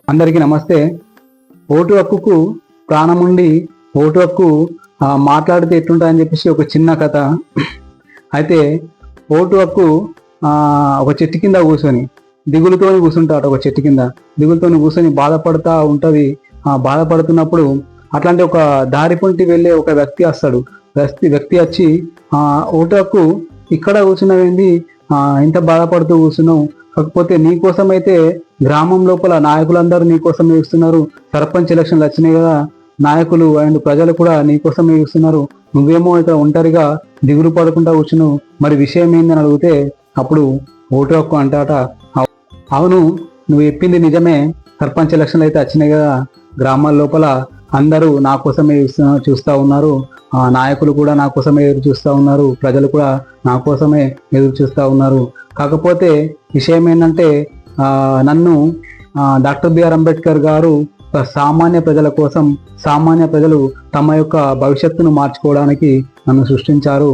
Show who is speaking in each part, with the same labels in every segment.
Speaker 1: అందరికీ నమస్తే. ఓటు హక్కుకు ప్రాణం ఉండి ఓటు హక్కు మాట్లాడితే ఎట్లుంటుందని చెప్పేసి ఒక చిన్న కథ. అయితే ఓటు హక్కు ఒక చెట్టు కింద కూర్చొని దిగులుతో కూర్చుంటాడు. ఒక చెట్టు కింద దిగులుతో కూర్చొని బాధపడుతూ ఉంటుంది. బాధపడుతున్నప్పుడు అట్లాంటి ఒక దారి పొంటి వెళ్ళే ఒక వ్యక్తి వస్తాడు. వ్యక్తి వచ్చి ఓటు హక్కు ఇక్కడ కూర్చున్నవేంది, ఇంత బాధపడుతూ కూర్చున్నావు, కాకపోతే నీకోసం అయితే గ్రామం లోపల నాయకులందరూ నీకోసమే చూస్తున్నారు. సర్పంచ్ ఎలక్షన్లు వచ్చినాయి కదా, నాయకులు అండ్ ప్రజలు కూడా నీకోసమే చూస్తున్నారు. నువ్వేమో ఇక్కడ ఒంటరిగా దిగులు పడకుండా కూర్చున్నావు, మరి విషయం ఏందని అడిగితే అప్పుడు ఓటు హక్కు అంటాట, అవును నువ్వు చెప్పింది నిజమే, సర్పంచ్ ఎలక్షన్లు అయితే వచ్చినాయి కదా, గ్రామాల లోపల అందరూ నా కోసమే చూస్తూ ఉన్నారు, నాయకులు కూడా నా కోసమే ఎదురు చూస్తూ ఉన్నారు, ప్రజలు కూడా నా కోసమే ఎదురు చూస్తూ ఉన్నారు. కాకపోతే విషయం ఏంటంటే నన్ను డాక్టర్ బిఆర్ అంబేద్కర్ గారు సామాన్య ప్రజల కోసం, సామాన్య ప్రజలు తమ యొక్క భవిష్యత్తును మార్చుకోవడానికి నన్ను సృష్టించారు.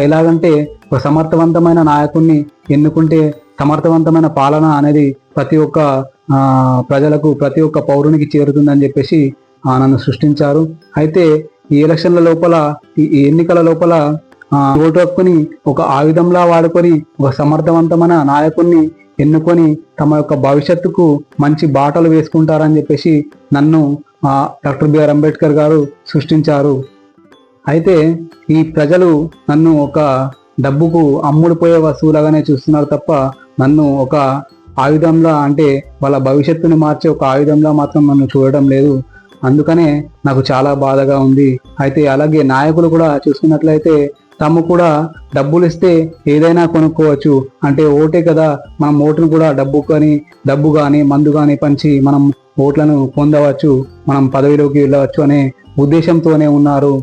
Speaker 1: ఎలాగంటే ఒక సమర్థవంతమైన నాయకుడిని ఎన్నుకుంటే సమర్థవంతమైన పాలన అనేది ప్రతి ఒక్క ప్రజలకు, ప్రతి ఒక్క పౌరునికి చేరుతుందని చెప్పేసి నన్ను సృష్టించారు. అయితే ఈ ఎలక్షన్ల లోపల, ఈ ఎన్నికల లోపల ఓటు హక్కుని ఒక ఆయుధంలా వాడుకొని ఒక సమర్థవంతమైన నాయకుడిని ఎన్నుకొని తమ యొక్క భవిష్యత్తుకు మంచి బాటలు వేసుకుంటారని చెప్పేసి నన్ను డాక్టర్ బిఆర్ అంబేద్కర్ గారు సృష్టించారు. అయితే ఈ ప్రజలు నన్ను ఒక డబ్బుకు అమ్ముడుపోయే వస్తువులాగానే చూస్తున్నారు తప్ప నన్ను ఒక ఆయుధంలా, అంటే వాళ్ళ భవిష్యత్తుని మార్చే ఒక ఆయుధంలా మాత్రం నన్ను చూడడం లేదు. అందుకనే నాకు చాలా బాధగా ఉంది. అయితే అలాగే నాయకులు కూడా చూసుకున్నట్లయితే తాము కూడా డబ్బులు ఇస్తే ఏదైనా కొనుక్కోవచ్చు, అంటే ఓటే కదా, మనం ఓటును కూడా డబ్బు కానీ మందు కానీ పంచి మనం ఓట్లను పొందవచ్చు, మనం పదవిలోకి వెళ్ళవచ్చు అనే ఉద్దేశంతోనే ఉన్నారు.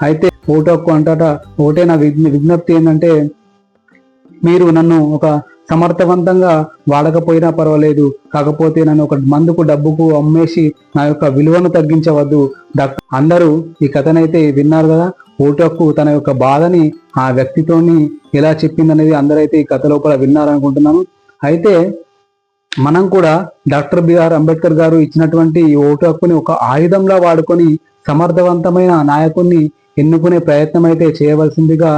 Speaker 1: అయితే ఓటు హక్కు అంటాట, ఓటే నా విజ్ఞప్తి ఏంటంటే మీరు నన్ను ఒక సమర్థవంతంగా వాడకపోయినా పర్వాలేదు, కాకపోతే నన్ను ఒక మందుకు డబ్బుకు అమ్మేసి నా యొక్క విలువను తగ్గించవద్దు. అందరూ ఈ కథనైతే విన్నారు కదా, ఓటు హక్కు తన యొక్క బాధని ఆ వ్యక్తితోని ఎలా చెప్పిందనేది అందరైతే ఈ కథ లోపల విన్నారనుకుంటున్నాను. అయితే మనం కూడా డాక్టర్ బిఆర్ అంబేద్కర్ గారు ఇచ్చినటువంటి ఈ ఓటు హక్కుని ఒక ఆయుధంలా వాడుకొని సమర్థవంతమైన నాయకుడిని ఎన్నుకునే ప్రయత్నం అయితే చేయవలసిందిగా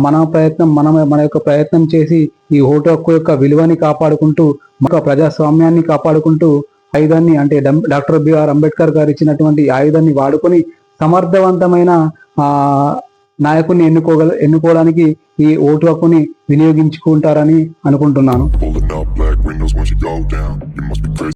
Speaker 1: మన యొక్క ప్రయత్నం చేసి ఈ ఓటు హక్కు యొక్క విలువని కాపాడుకుంటూ, మన ప్రజాస్వామ్యాన్ని కాపాడుకుంటూ ఆయుధాన్ని, అంటే డాక్టర్ బిఆర్ అంబేద్కర్ గారు ఇచ్చినటువంటి ఆయుధాన్ని వాడుకొని సమర్థవంతమైన నాయకుడిని ఎన్నుకోవడానికి ఈ ఓటు హక్కుని వినియోగించుకుంటారని అనుకుంటున్నాను.